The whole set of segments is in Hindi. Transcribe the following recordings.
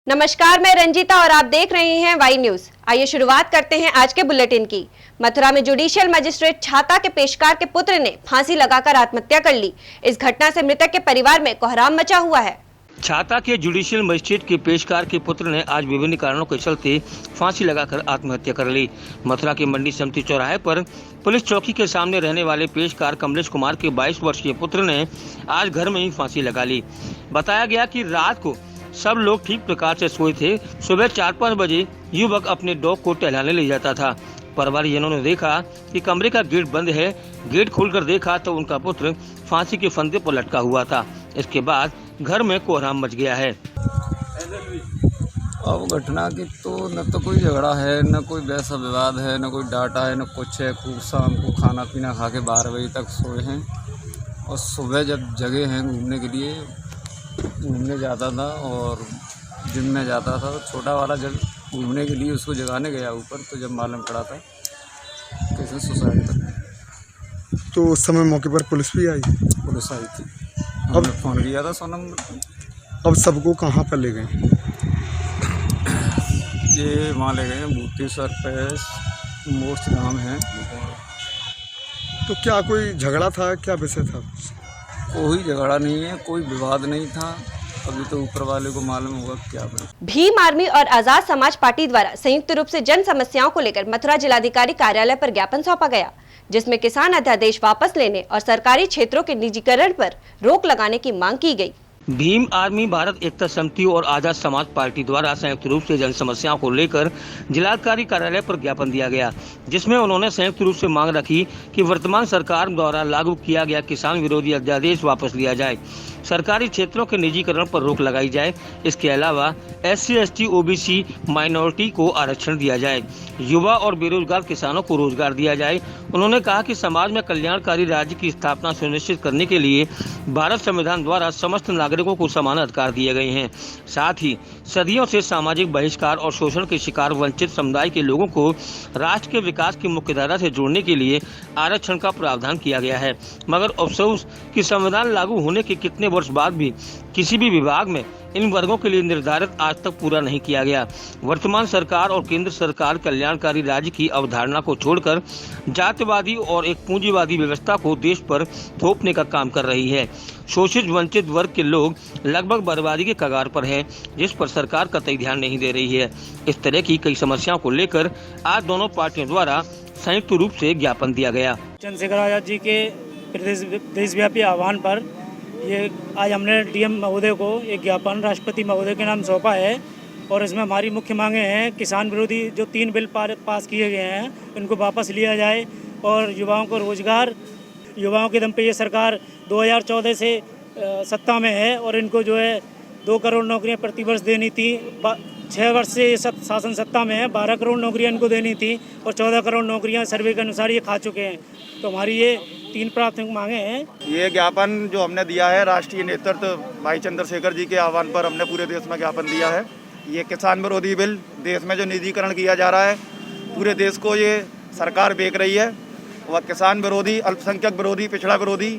नमस्कार, मैं रंजीता और आप देख रहे हैं वाई न्यूज। आइए शुरुआत करते हैं आज के बुलेटिन की। मथुरा में जुडिशियल मजिस्ट्रेट छाता के पेशकार के पुत्र ने फांसी लगाकर आत्महत्या कर ली। इस घटना से मृतक के परिवार में कोहराम मचा हुआ है। छाता के जुडिशियल मजिस्ट्रेट के पेशकार के पुत्र ने आज विभिन्न कारणों के चलते फांसी लगाकर आत्महत्या कर ली। मथुरा के मंडी समिति चौराहे पर पुलिस चौकी के सामने रहने वाले पेशकार कमलेश कुमार के 22 वर्षीय पुत्र ने आज घर में ही फांसी लगा ली। बताया गया कि रात को सब लोग ठीक प्रकार से सोए थे। सुबह 4-5 बजे युवक अपने डॉग को टहलाने ले जाता था। परिवारजनों ने देखा कि कमरे का गेट बंद है। गेट खोलकर देखा तो उनका पुत्र फांसी के फंदे पर लटका हुआ था। इसके बाद घर में कोहराम मच गया है। अब घटना की तो न तो कोई झगड़ा है, न कोई वैसा विवाद है, न कोई डाटा है, न कुछ है। खूब शाम को खाना पीना खा के 12 बजे तक सोए हैं और सुबह जब जगे हैं घूमने जाता था और जिम में जाता था। तो छोटा वाला जब घूमने के लिए उसको जगाने गया ऊपर, तो जब मालूम पड़ा था कैसे सुसाइड कर। तो उस समय मौके पर पुलिस भी आई? पुलिस आई थी। अब फ़ोन किया था 100 नंबर। अब सबको कहाँ पर ले गए? ये वहाँ ले गए हैं भूतेश्वर पे, मोर्च नाम है। तो क्या कोई झगड़ा था, क्या विषय था? कोई झगड़ा नहीं है, कोई विवाद नहीं था। अभी तो ऊपर वाले को मालूम होगा क्या बना। भीम आर्मी और आजाद समाज पार्टी द्वारा संयुक्त रूप से जन समस्याओं को लेकर मथुरा जिलाधिकारी कार्यालय पर ज्ञापन सौंपा गया, जिसमें किसान अध्यादेश वापस लेने और सरकारी क्षेत्रों के निजीकरण पर रोक लगाने की मांग की गई। भीम आर्मी, भारत एकता समिति और आजाद समाज पार्टी द्वारा संयुक्त रूप से जन समस्याओं को लेकर जिलाधिकारी कार्यालय पर ज्ञापन दिया गया, जिसमें उन्होंने संयुक्त रूप से मांग रखी कि वर्तमान सरकार द्वारा लागू किया गया किसान विरोधी अध्यादेश वापस लिया जाए, सरकारी क्षेत्रों के निजीकरण पर रोक लगाई जाए। इसके अलावा SC, ST, OBC माइनॉरिटी को आरक्षण दिया जाए, युवा और बेरोजगार किसानों को रोजगार दिया जाए। उन्होंने कहा कि समाज में कल्याणकारी राज्य की स्थापना सुनिश्चित करने के लिए भारत संविधान द्वारा समस्त नागरिकों को समान अधिकार दिए गए हैं। साथ ही सदियों से सामाजिक बहिष्कार और शोषण के शिकार वंचित समुदाय के लोगों को राष्ट्र के विकास की मुख्यधारा से जोड़ने के लिए आरक्षण का प्रावधान किया गया है। मगर अफसोस कि संविधान लागू होने के कितने वर्ष बाद भी किसी भी विभाग में इन वर्गों के लिए निर्धारित आज तक पूरा नहीं किया गया। वर्तमान सरकार और केंद्र सरकार कल्याणकारी राज्य की अवधारणा को छोड़कर जातिवादी और एक पूंजीवादी व्यवस्था को देश पर थोपने का काम कर रही है। शोषित वंचित वर्ग के लोग लगभग बर्बादी के कगार पर हैं, जिस पर सरकार कतई ध्यान नहीं दे रही है। इस तरह की कई समस्याओं को लेकर आज दोनों पार्टियों द्वारा संयुक्त रूप से ज्ञापन दिया गया। चंद्रशेखर आजाद जी के देशव्यापी आह्वान पर ये आज हमने DM महोदय को एक ज्ञापन राष्ट्रपति महोदय के नाम सौंपा है और इसमें हमारी मुख्य मांगें हैं किसान विरोधी जो 3 बिल पास किए गए हैं उनको वापस लिया जाए और युवाओं को रोजगार। युवाओं के दम पे ये सरकार 2014 से सत्ता में है और इनको जो है 2 करोड़ नौकरियां प्रतिवर्ष देनी थी। 6 वर्ष से शासन सत्ता में है, 12 करोड़ नौकरियां इनको देनी थी और 14 करोड़ नौकरियां सर्वे के अनुसार ये खा चुके हैं। तो हमारी ये 3 प्राथमिक मांगे हैं। ये ज्ञापन जो हमने दिया है राष्ट्रीय नेतृत्व भाई चंद्रशेखर जी के आह्वान पर हमने पूरे देश में ज्ञापन दिया है। ये किसान विरोधी बिल, देश में जो निजीकरण किया जा रहा है, पूरे देश को ये सरकार बेच रही है। वह किसान विरोधी, अल्पसंख्यक विरोधी, पिछड़ा विरोधी,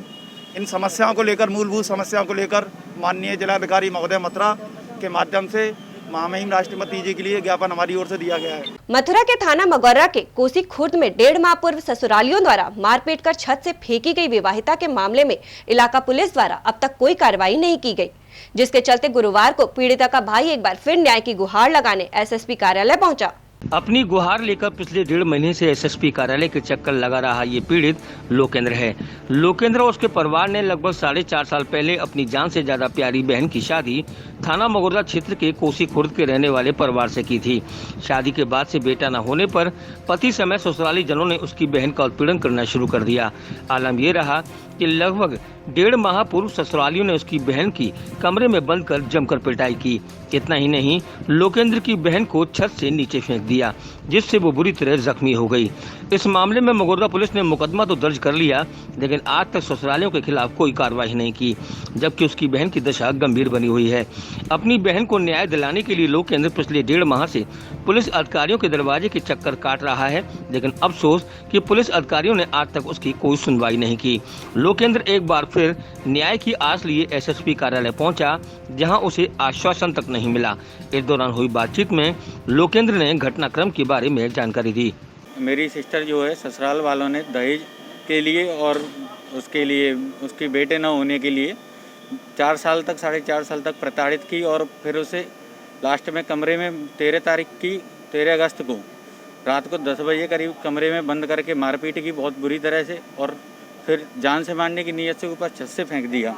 इन समस्याओं को लेकर, मूलभूत समस्याओं को लेकर माननीय जिलाधिकारी महोदय मथुरा के माध्यम से महामहिम राष्ट्रपति जी के लिए ज्ञापन हमारी ओर से दिया गया है। मथुरा के थाना मगौरा के कोसी खुर्द में 1.5 माह पूर्व ससुरालियों द्वारा मारपीट कर छत से फेंकी गई विवाहिता के मामले में इलाका पुलिस द्वारा अब तक कोई कार्रवाई नहीं की गई, जिसके चलते गुरुवार को पीड़िता का भाई एक बार फिर न्याय की गुहार लगाने SSP कार्यालय पहुंचा। अपनी गुहार लेकर पिछले 1.5 महीने से SSP कार्यालय के चक्कर लगा रहा ये पीड़ित लोकेंद्र है। लोकेंद्र और उसके परिवार ने लगभग 4.5 साल पहले अपनी जान से ज्यादा प्यारी बहन की शादी थाना मगोरा क्षेत्र के कोसी खुर्द के रहने वाले परिवार से की थी। शादी के बाद से बेटा न होने पर पति समेत ससुराली जनों ने उसकी बहन का उत्पीड़न करना शुरू कर दिया। आलम ये रहा कि लगभग 1.5 माह पूर्व ससुरालियों ने उसकी बहन की कमरे में बंद कर जमकर पिटाई की। इतना ही नहीं, लोकेंद्र की बहन को छत से नीचे फेंक दिया, जिससे वो बुरी तरह जख्मी हो गई। इस मामले में मगोरा पुलिस ने मुकदमा तो दर्ज कर लिया, लेकिन आज तक ससुरालियों के खिलाफ कोई कार्रवाई नहीं की, जबकि उसकी बहन की दशा गंभीर बनी हुई है। अपनी बहन को न्याय दिलाने के लिए लोक केंद्र पिछले 1.5 माह से पुलिस अधिकारियों के दरवाजे के चक्कर काट रहा है, लेकिन अफसोस कि पुलिस अधिकारियों ने आज तक उसकी कोई सुनवाई नहीं की। लोक केंद्र एक बार फिर न्याय की आस लिए एसएसपी कार्यालय पहुंचा, जहां उसे आश्वासन तक नहीं मिला। इस दौरान हुई बातचीत में लोक केंद्र ने घटनाक्रम के बारे में जानकारी दी। मेरी सिस्टर जो है ससुराल वालों ने दहेज के लिए और उसके लिए उसके बेटे न होने के लिए 4 साल तक 4.5 साल तक प्रताड़ित की और फिर उसे लास्ट में कमरे में 13 अगस्त को रात को 10 बजे करीब कमरे में बंद करके मारपीट की बहुत बुरी तरह से, और फिर जान से मारने की नीयत से ऊपर छत से फेंक दिया।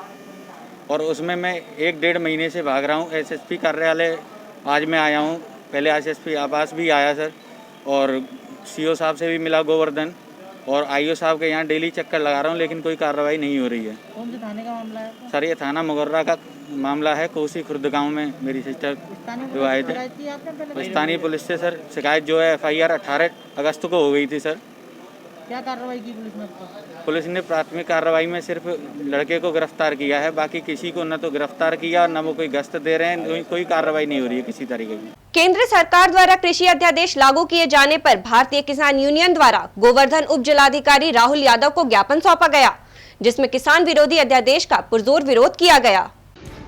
और उसमें मैं 1-1.5 महीने से भाग रहा हूँ। एसएसपी कार्यालय आज मैं आया हूँ, पहले एसएसपी आवास भी आया सर, और सीओ साहब से भी मिला गोवर्धन, और आईओ साहब के यहाँ डेली चक्कर लगा रहा हूँ, लेकिन कोई कार्रवाई नहीं हो रही है। कौन से थाने का मामला है? सर ये थाना मुगर्रा का मामला है। कोसी खुर्द गांव में मेरी सिस्टर जो आए थे, स्थानीय पुलिस से सर शिकायत जो है FIR 18 अगस्त को हो गई थी सर। क्या कार्रवाई की पुलिस ने? पुलिस ने प्राथमिक कार्रवाई में सिर्फ लड़के को गिरफ्तार किया है, बाकी किसी को न तो गिरफ्तार किया न वो कोई गश्त दे रहे हैं, कोई कार्रवाई नहीं हो रही है किसी तरीके की। केंद्र सरकार द्वारा कृषि अध्यादेश लागू किए जाने पर भारतीय किसान यूनियन द्वारा गोवर्धन उप जिलाधिकारी राहुल यादव को ज्ञापन सौंपा गया, जिसमें किसान विरोधी अध्यादेश का पुरजोर विरोध किया गया।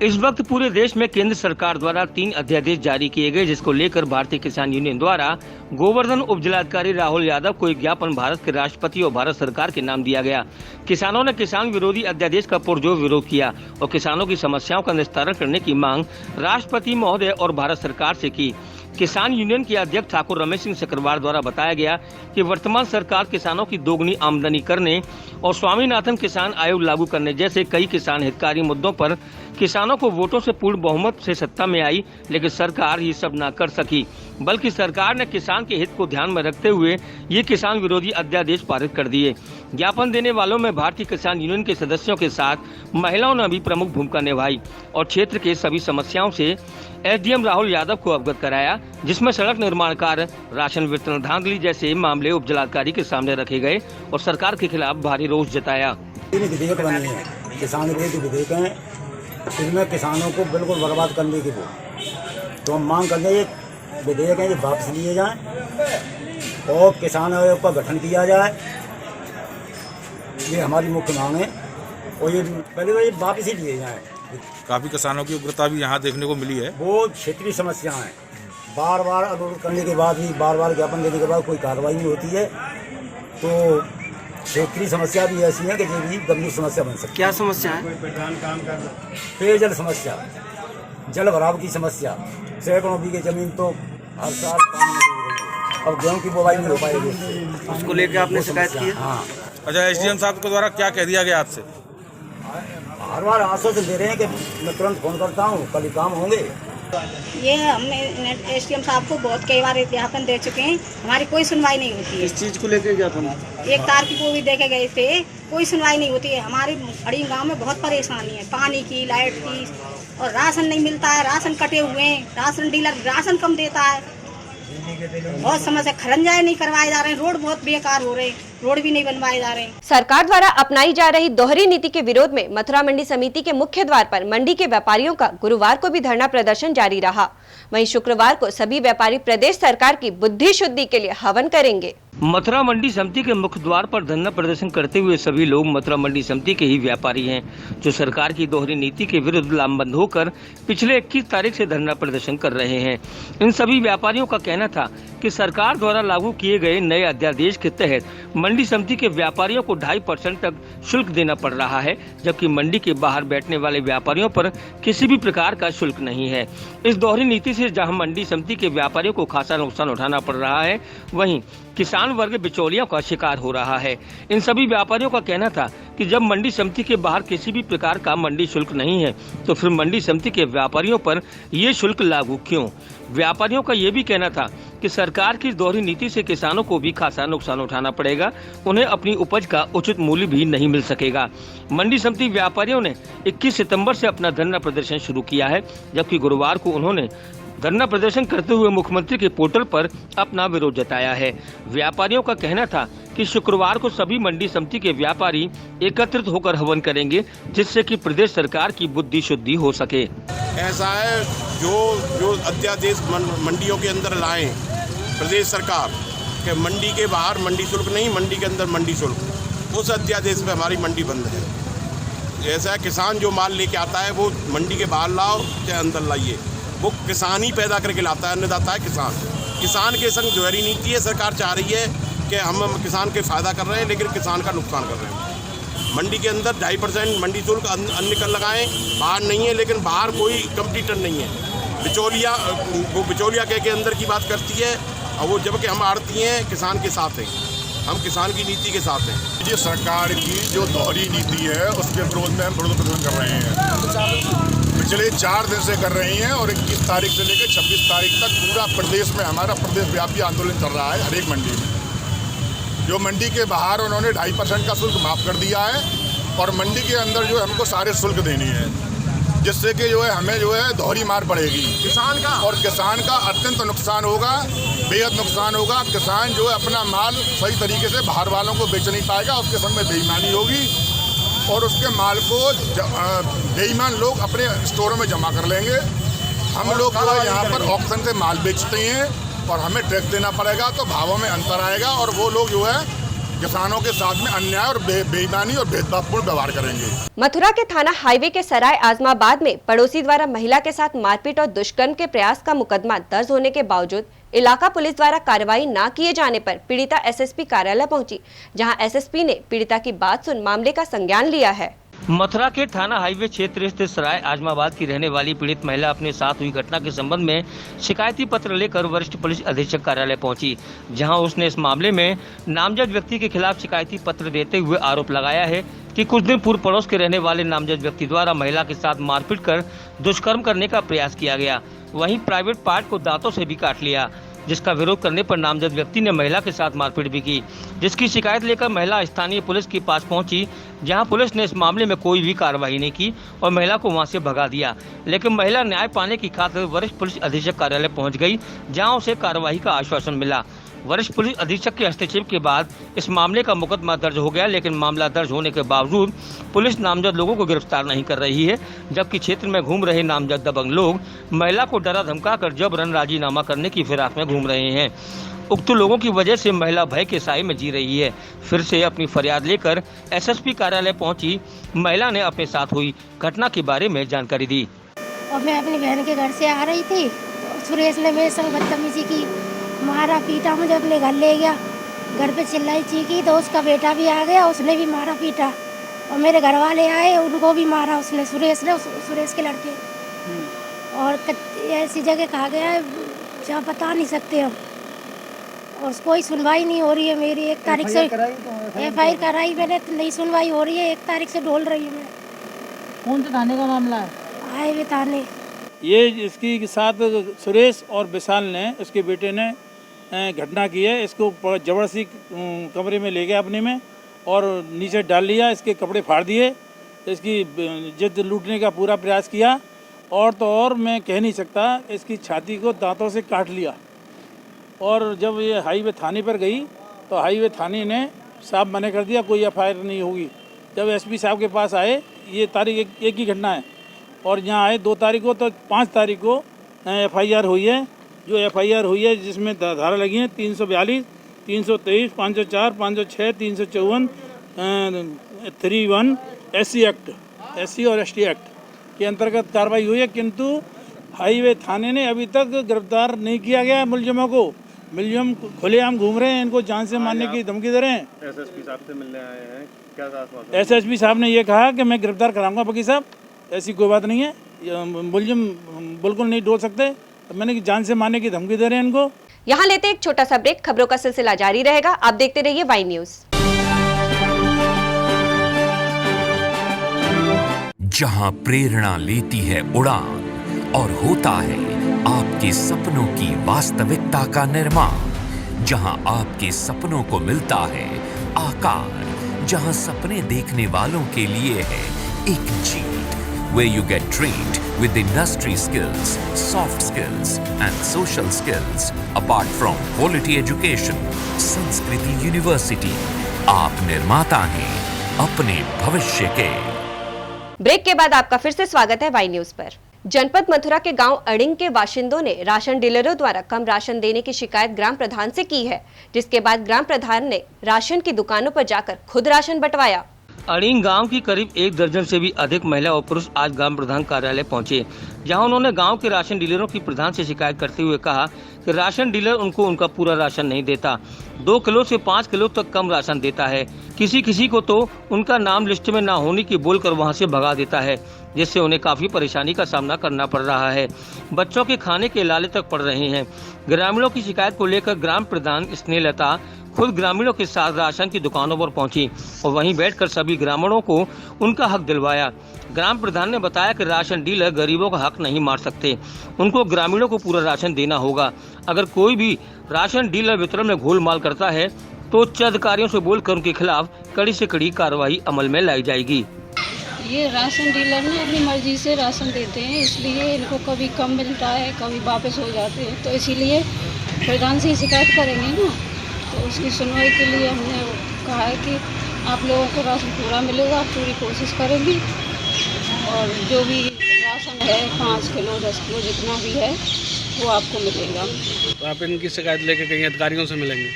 इस वक्त पूरे देश में केंद्र सरकार द्वारा 3 अध्यादेश जारी किए गए, जिसको लेकर भारतीय किसान यूनियन द्वारा गोवर्धन उप जिलाधिकारी राहुल यादव को एक ज्ञापन भारत के राष्ट्रपति और भारत सरकार के नाम दिया गया। किसानों ने किसान विरोधी अध्यादेश का पुरजोर विरोध किया और किसानों की समस्याओं का निस्तारण करने की मांग राष्ट्रपति महोदय और भारत सरकार से की। किसान यूनियन के अध्यक्ष ठाकुर रमेश सिंह सिकरवार द्वारा बताया गया कि वर्तमान सरकार किसानों की दोगुनी आमदनी करने और स्वामीनाथन किसान आयोग लागू करने जैसे कई किसान हितकारी मुद्दों पर किसानों को वोटों से पूर्ण बहुमत से सत्ता में आई, लेकिन सरकार ये सब न कर सकी, बल्कि सरकार ने किसान के हित को ध्यान में रखते हुए ये किसान विरोधी अध्यादेश पारित कर दिए। ज्ञापन देने वालों में भारतीय किसान यूनियन के सदस्यों के साथ महिलाओं ने भी प्रमुख भूमिका निभाई और क्षेत्र के सभी समस्याओं से एसडीएम राहुल यादव को अवगत कराया, जिसमें सड़क निर्माण कार्य, राशन वितरण धांधली जैसे मामले उप जिलाधिकारी के सामने रखे गए और सरकार के खिलाफ भारी रोष जताया। विधेयक बने हैं, किसान विरोधी विधेयक हैं, इसमें किसानों को बिल्कुल बर्बाद करने की तो हम मांग करते हैं विधेयक है वापस लिए जाएं और किसान आयोग का गठन किया जाए, ये हमारी मुख्य मांग है। और ये पहले तो ये वापस ही लिए जाए। काफ़ी किसानों की उग्रता भी यहाँ देखने को मिली है। वो क्षेत्रीय समस्या है, बार बार अनुरोध करने के बाद भी, बार बार ज्ञापन देने के बाद कोई कार्रवाई नहीं होती है, तो क्षेत्रीय समस्या भी ऐसी है कि जो भी गंभीर समस्या बन सकती है। क्या समस्या है? पेयजल समस्या, जल भराव की समस्या, सैकड़ों बीघे जमीन तो हर साल पानी में डूब रही है। अब गेहूँ की बुवाई नहीं हो पाएगी, उसको लेकर आपने शिकायत की? हाँ। अच्छा, एसडीएम साहब के द्वारा क्या कह दिया गया आपसे? हर बार आश्वासन दे रहे हैं कि मैं तुरंत फोन करता हूँ, कल ही काम होंगे। ये हमने एसडीएम साहब को बहुत कई बार ज्ञापन दे चुके हैं, हमारी कोई सुनवाई नहीं होती है। इस चीज को लेकर ज्ञापन 1 तारीख को भी देखे गए थे, कोई सुनवाई नहीं होती है। हमारी बड़ी गांव में बहुत परेशानी है, पानी की, लाइट की, और राशन नहीं मिलता है, राशन कटे हुए हैं, राशन डीलर राशन कम देता है, बहुत समस्या, खरंजाए नहीं करवाए जा रहे हैं, रोड बहुत बेकार हो रहे हैं, रोड भी नहीं बनवाए जा रहे हैं। सरकार द्वारा अपनाई जा रही दोहरी नीति के विरोध में मथुरा मंडी समिति के मुख्य द्वार पर मंडी के व्यापारियों का गुरुवार को भी धरना प्रदर्शन जारी रहा। वहीं शुक्रवार को सभी व्यापारी प्रदेश सरकार की बुद्धि शुद्धि के लिए हवन करेंगे। मथुरा मंडी समिति के मुख्य द्वार पर धरना प्रदर्शन करते हुए सभी लोग मथुरा मंडी समिति के ही व्यापारी हैं, जो सरकार की दोहरी नीति के विरुद्ध लामबंद होकर पिछले 21 तारीख से धरना प्रदर्शन कर रहे हैं। इन सभी व्यापारियों का कहना था कि सरकार द्वारा लागू किए गए नए अध्यादेश के तहत मंडी समिति के व्यापारियों को 2.5% तक शुल्क देना पड़ रहा है, जबकि मंडी के बाहर बैठने वाले व्यापारियों पर किसी भी प्रकार का शुल्क नहीं है। इस दोहरी नीति से जहां मंडी समिति के व्यापारियों को खासा नुकसान उठाना पड़ रहा है, वहीं किसान वर्ग बिचौलियों का शिकार हो रहा है। इन सभी व्यापारियों का कहना था कि जब मंडी समिति के बाहर किसी भी प्रकार का मंडी शुल्क नहीं है, तो फिर मंडी समिति के व्यापारियों पर ये शुल्क लागू क्यों? व्यापारियों का ये भी कहना था कि सरकार की दोहरी नीति से किसानों को भी खासा नुकसान उठाना पड़ेगा, उन्हें अपनी उपज का उचित मूल्य भी नहीं मिल सकेगा। मंडी समिति व्यापारियों ने 21 सितंबर से अपना धरना प्रदर्शन शुरू किया है, जबकि गुरुवार को उन्होंने धरना प्रदर्शन करते हुए मुख्यमंत्री के पोर्टल पर अपना विरोध जताया है। व्यापारियों का कहना था कि शुक्रवार को सभी मंडी समिति के व्यापारी एकत्रित होकर हवन करेंगे, जिससे कि प्रदेश सरकार की बुद्धि शुद्धि हो सके। ऐसा है जो अध्यादेश मंडियों के अंदर लाएं प्रदेश सरकार के, मंडी के बाहर मंडी शुल्क नहीं, मंडी के अंदर मंडी शुल्क, उस अध्यादेश में हमारी मंडी बंद है। ऐसा है, किसान जो माल लेके आता है वो मंडी के बाहर लाओ चाहे अंदर लाइए, वो किसान ही पैदा करके लाता है, अन्नदाता है किसान। किसान के संग जोहरी नीति है, सरकार चाह रही है कि हम किसान के फायदा कर रहे हैं लेकिन किसान का नुकसान कर रहे हैं। मंडी के अंदर 2.5% मंडी शुल्क अन्य कर लगाएं, बाहर नहीं है, लेकिन बाहर कोई कंपटीटर नहीं है। बिचौलिया वो बिचौलिया के अंदर की बात करती है, और वो जबकि हम आड़ती हैं किसान के साथ हैं, हम किसान की नीति के साथ हैं। ये सरकार की जो दोहरी नीति है उसके विरोध में हम विरोध प्रदर्शन कर रहे हैं, पिछले 4 दिन से कर रहे हैं, और 21 तारीख से लेकर 26 तारीख तक पूरा प्रदेश में हमारा प्रदेश व्यापी आंदोलन चल रहा है। हर एक मंडी में जो मंडी के बाहर उन्होंने 2.5% का शुल्क माफ़ कर दिया है, और मंडी के अंदर जो है हमको सारे शुल्क देने हैं, जिससे कि जो है हमें जो है दोहरी मार पड़ेगी किसान का, और किसान का अत्यंत नुकसान होगा, बेहद नुकसान होगा। किसान जो है अपना माल सही तरीके से बाहर वालों को बेच नहीं पाएगा, उसके संग में बेईमानी होगी, और उसके माल को बेईमान लोग अपने स्टोरों में जमा कर लेंगे। हम लोग जो है यहाँ पर ऑक्शन से माल बेचते हैं और हमें टैक्स देना पड़ेगा, तो भावों में अंतर आएगा, और वो लोग जो है किसानों के साथ में अन्याय और बेईमानी और भेदभावपूर्ण व्यवहार करेंगे। मथुरा के थाना हाईवे के सराय आजमाबाद में पड़ोसी द्वारा महिला के साथ मारपीट और दुष्कर्म के प्रयास का मुकदमा दर्ज होने के बावजूद इलाका पुलिस द्वारा कार्रवाई न किए जाने पर पीड़िता एसएसपी कार्यालय पहुंची, जहां एसएसपी ने पीड़िता की बात सुन मामले का संज्ञान लिया है। मथुरा के थाना हाईवे क्षेत्र स्थित सराय आजमाबाद की रहने वाली पीड़ित महिला अपने साथ हुई घटना के संबंध में शिकायती पत्र लेकर वरिष्ठ पुलिस अधीक्षक कार्यालय पहुंची, जहां उसने इस मामले में नामजद व्यक्ति के खिलाफ शिकायती पत्र देते हुए आरोप लगाया है कि कुछ दिन पूर्व पड़ोस के रहने वाले नामजद व्यक्ति द्वारा महिला के साथ मारपीट कर दुष्कर्म करने का प्रयास किया गया। वहीं प्राइवेट पार्ट को दांतों से भी काट लिया, जिसका विरोध करने पर नामजद व्यक्ति ने महिला के साथ मारपीट भी की, जिसकी शिकायत लेकर महिला स्थानीय पुलिस के पास पहुंची, जहां पुलिस ने इस मामले में कोई भी कार्रवाई नहीं की और महिला को वहां से भगा दिया। लेकिन महिला न्याय पाने की खातिर वरिष्ठ पुलिस अधीक्षक कार्यालय पहुंच गई, जहां उसे कार्रवाई का आश्वासन मिला। वरिष्ठ पुलिस अधीक्षक के हस्तक्षेप के बाद इस मामले का मुकदमा दर्ज हो गया, लेकिन मामला दर्ज होने के बावजूद पुलिस नामजद लोगों को गिरफ्तार नहीं कर रही है, जबकि क्षेत्र में घूम रहे नामजद दबंग लोग महिला को डरा धमका कर जबरन राजीनामा करने की फिराक में घूम रहे हैं। उक्त लोगों की वजह से महिला भय के साए में जी रही है। फिर से अपनी फरियाद लेकर एसएसपी कार्यालय पहुंची महिला ने अपने साथ हुई घटना के बारे में जानकारी दी। और मैं अपनी बहन के घर से आ रही थी, तो सुरेश ने मेरे संग बदतमीजी की, मारा पीटा, मुझे अपने घर ले गया, घर पे चिल्लाई चीखी, तो उसका बेटा भी आ गया, उसने भी मारा पीटा, और मेरे घर वाले आए, उनको भी मारा उसने, सुरेश के लड़के। और ऐसी जगह कहा गया है जहाँ बता नहीं सकते हम, और कोई सुनवाई नहीं हो रही है मेरी। 1 तारीख से FIR कराई मैंने, नहीं सुनवाई हो रही है, 1 तारीख से ढोल रही है मैं। कौन से थाने का मामला है? हाईवे थाने। ये इसकी साथ सुरेश और विशाल ने, उसके बेटे ने घटना की है। इसको जबरदस्ती कमरे में ले गया अपने में और नीचे डाल लिया, इसके कपड़े फाड़ दिए, इसकी जिद लूटने का पूरा प्रयास किया, और तो और मैं कह नहीं सकता, इसकी छाती को दांतों से काट लिया। और जब ये हाईवे थाने पर गई तो हाईवे थाने ने साफ मना कर दिया, कोई FIR नहीं होगी। जब SP साहब के पास आए, ये तारीख एक ही घटना है, और यहाँ आए 2 तारीख को, तो 5 तारीख को FIR हुई है। जो FIR हुई है जिसमें धारा लगी हैं 342, 323, 504, 506, 354, 31 SC एक्ट, SC और ST एक्ट के अंतर्गत कार्रवाई हुई है, किंतु हाईवे थाने ने अभी तक गिरफ्तार नहीं किया गया है मुलजिमों को। मुलजिम खुलेआम घूम रहे हैं, इनको जान से मारने की धमकी दे रहे हैं। SSP साहब से मिलने आए हैं, क्या आश्वासन? SSP साहब ने ये कहा कि मैं गिरफ्तार कराऊंगा वकील साहब, ऐसी कोई बात नहीं है, मुलजिम बिल्कुल नहीं डोल सकते, मैंने जान से मारने की धमकी दे रहे हैं इनको। यहाँ लेते एक छोटा सा ब्रेक, खबरों का सिलसिला जारी रहेगा, आप देखते रहिए वाई न्यूज। जहाँ प्रेरणा लेती है उड़ान और होता है आपके सपनों की वास्तविकता का निर्माण, जहाँ आपके सपनों को मिलता है आकार, जहाँ सपने देखने वालों के लिए है एक जीत, where you get trained with industry skills, soft skills and social skills. Apart from quality education, Sanskriti University, आप निर्माता हैं अपने भविष्य के। ब्रेक के बाद आपका फिर से स्वागत है वाई न्यूज पर। जनपद मथुरा के गांव अड़िंग के बाशिंदों ने राशन डीलरों द्वारा कम राशन देने की शिकायत ग्राम प्रधान से की है, जिसके बाद ग्राम प्रधान ने राशन की दुकानों पर जाकर खुद राशन बंटवाया। अड़िंग गांव की करीब 1 दर्जन से भी अधिक महिला और पुरुष आज ग्राम प्रधान कार्यालय पहुंचे, जहां उन्होंने गांव के राशन डीलरों की प्रधान से शिकायत करते हुए कहा कि राशन डीलर उनको उनका पूरा राशन नहीं देता, 2 किलो से 5 किलो तक कम राशन देता है। किसी किसी को तो उनका नाम लिस्ट में न होने की बोलकर वहां से भगा देता है, जिससे उन्हें काफी परेशानी का सामना करना पड़ रहा है। बच्चों के खाने के लाले तक पड़ रहे हैं। ग्रामीणों की शिकायत को लेकर ग्राम प्रधान स्नेहलता खुद ग्रामीणों के साथ राशन की दुकानों पर पहुंची और वहीं बैठकर सभी ग्रामीणों को उनका हक दिलवाया। ग्राम प्रधान ने बताया कि राशन डीलर गरीबों का हक नहीं मार सकते, उनको ग्रामीणों को पूरा राशन देना होगा। अगर कोई भी राशन डीलर वितरण में घोलमाल करता है तो उच्च अधिकारियों से बोलकर उनके खिलाफ कड़ी से कड़ी कार्रवाई अमल में लाई जाएगी। ये राशन डीलर ने अपनी मर्जी से राशन देते हैं, इसलिए इनको कभी कम मिलता है, कभी वापस हो जाते हैं, तो इसीलिए प्रधान से शिकायत करेंगे ना। तो उसकी सुनवाई के लिए हमने कहा है कि आप लोगों को राशन पूरा मिलेगा, पूरी कोशिश करेंगे और जो भी राशन है 5 किलो 10 किलो जितना भी है वो आपको मिलेगा। तो आप इनकी शिकायत लेके कहीं अधिकारियों से मिलेंगे?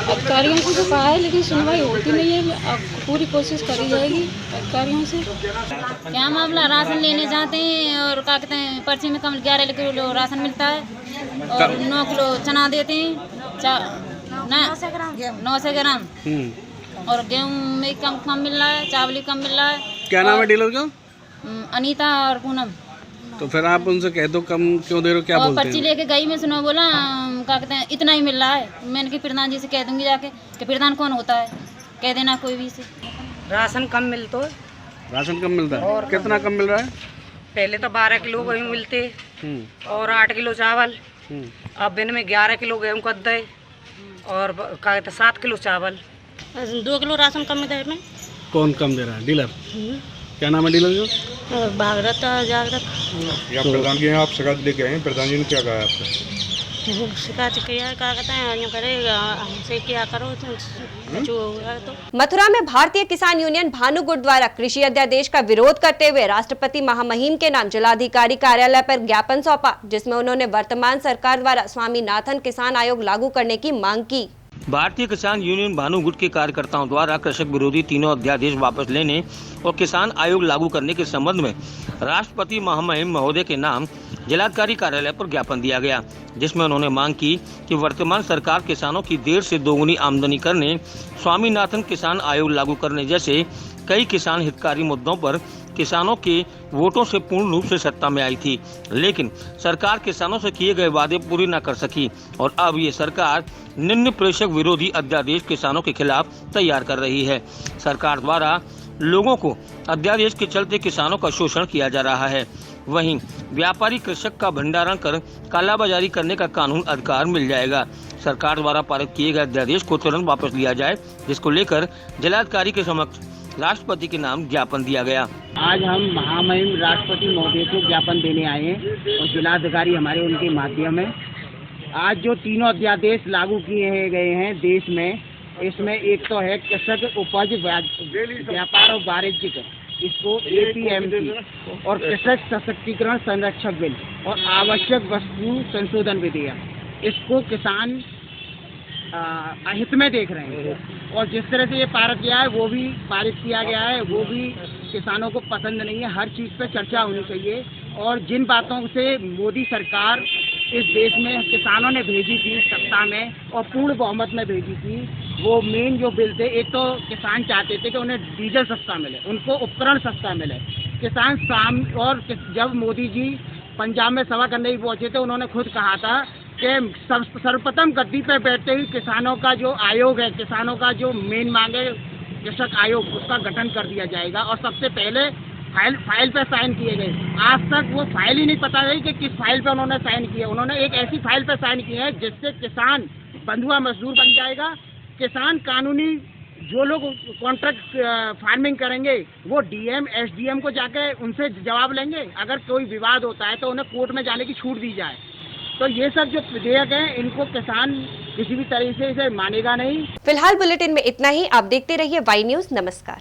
अधिकारियों से तो कहा है लेकिन सुनवाई होती नहीं है, अब पूरी कोशिश करी जाएगी अधिकारियों से। क्या मामला, राशन लेने जाते हैं और क्या कहते हैं पर्ची में कम 11 किलो राशन मिलता है और 9 किलो चना देते हैं, 900 ग्राम और गेहूँ में कम मिल रहा है, चावल कम मिल रहा है। क्या नाम है डीलर का? अनीता और पूनम। तो फिर आप उनसे कह दो कम क्यों दे रहे हो, क्या बोलते हैं? पर्ची लेके गई मैं, सुनो बोला क्या कहते हैं इतना ही मिल रहा है। मैंने कि प्रधान जी से कह दूंगी जाके कि प्रधान कौन होता है, कह देना कोई भी से। राशन कम मिलता है। राशन कम मिलता है और कितना कम मिल रहा है? पहले तो 12 किलो गेहूँ मिलते और 8 किलो चावल, अब दिन में 11 किलो गेहूँ कर दे और क्या कहते 7 किलो चावल, 2 किलो राशन कम दे में। कौन कम दे रहा है? डीलर। क्या नाम है डीलर का? भागरत जागरत। या प्रधान जी आप शिकायत लेके आए, प्रधान जी ने क्या कहा आपसे? शिकायत किया है, क्या कहते हैं करेगा हमसे क्या करो जो होगा तो। मथुरा में भारतीय किसान यूनियन भानुगुट द्वारा कृषि अध्यादेश का विरोध करते हुए राष्ट्रपति महामहिम के नाम जिलाधिकारी कार्यालय पर ज्ञापन सौंपा, जिसमें उन्होंने वर्तमान सरकार द्वारा स्वामीनाथन किसान आयोग लागू करने की मांग की। भारतीय किसान यूनियन भानुगुट के कार्यकर्ताओं द्वारा कृषक विरोधी तीनों अध्यादेश वापस लेने और किसान आयोग लागू करने के संबंध में राष्ट्रपति महामहिम महोदय के नाम जिलाधिकारी कार्यालय पर ज्ञापन दिया गया, जिसमें उन्होंने मांग की कि वर्तमान सरकार किसानों की देर से दोगुनी आमदनी करने, स्वामीनाथन किसान आयोग लागू करने जैसे कई किसान हितकारी मुद्दों पर किसानों के वोटों से पूर्ण रूप से सत्ता में आई थी, लेकिन सरकार किसानों से किए गए वादे पूरे न कर सकी और अब ये सरकार निम्न प्रेषक विरोधी अध्यादेश किसानों के खिलाफ तैयार कर रही है। सरकार द्वारा लोगों को अध्यादेश के चलते किसानों का शोषण किया जा रहा है। वहीं व्यापारी कृषक का भंडारण कर कालाबाजारी करने का कानून अधिकार मिल जाएगा। सरकार द्वारा पारित किए गए अध्यादेश को तुरंत वापस लिया जाए, जिसको लेकर जिलाधिकारी के समक्ष राष्ट्रपति के नाम ज्ञापन दिया गया। आज हम महामहिम राष्ट्रपति महोदय को ज्ञापन देने आए हैं और जिलाधिकारी हमारे उनके माध्यम है। आज जो तीनों अध्यादेश लागू किए गए हैं देश में, इसमें एक तो है कृषक उपज व्यापार और वाणिज्य, इसको APMC और कृषक सशक्तिकरण संरक्षक बिल और आवश्यक वस्तु संशोधन विधेयक, इसको किसान अहित में देख रहे हैं और जिस तरह से ये पारित किया है वो भी पारित किया गया है, वो भी किसानों को पसंद नहीं है। हर चीज़ पे चर्चा होनी चाहिए और जिन बातों से मोदी सरकार इस देश में किसानों ने भेजी थी सत्ता में और पूर्ण बहुमत में भेजी थी, वो मेन जो बिल थे, एक तो किसान चाहते थे कि उन्हें डीजल सस्ता मिले, उनको उपकरण सस्ता मिले। किसान और जब मोदी जी पंजाब में सभा करने भी पहुंचे थे, उन्होंने खुद कहा था कि सर्वप्रथम गद्दी पे बैठते ही किसानों का जो आयोग है, किसानों का जो मेन मांग है कृषक आयोग, उसका गठन कर दिया जाएगा और सबसे पहले फाइल पे साइन किए गए। आज तक वो फाइल ही नहीं पता है कि किस फाइल पे उन्होंने साइन किया। उन्होंने एक ऐसी फाइल पे साइन किया है जिससे किसान बंधुआ मजदूर बन जाएगा, किसान कानूनी जो लोग कॉन्ट्रैक्ट फार्मिंग करेंगे वो डीएम एसडीएम को जाके उनसे जवाब लेंगे। अगर कोई विवाद होता है तो उन्हें कोर्ट में जाने की छूट दी जाए। तो ये सब जो विधेयक हैं इनको किसान किसी भी तरीके से इसे मानेगा नहीं। फिलहाल बुलेटिन में इतना ही। आप देखते रहिए वाई न्यूज। नमस्कार।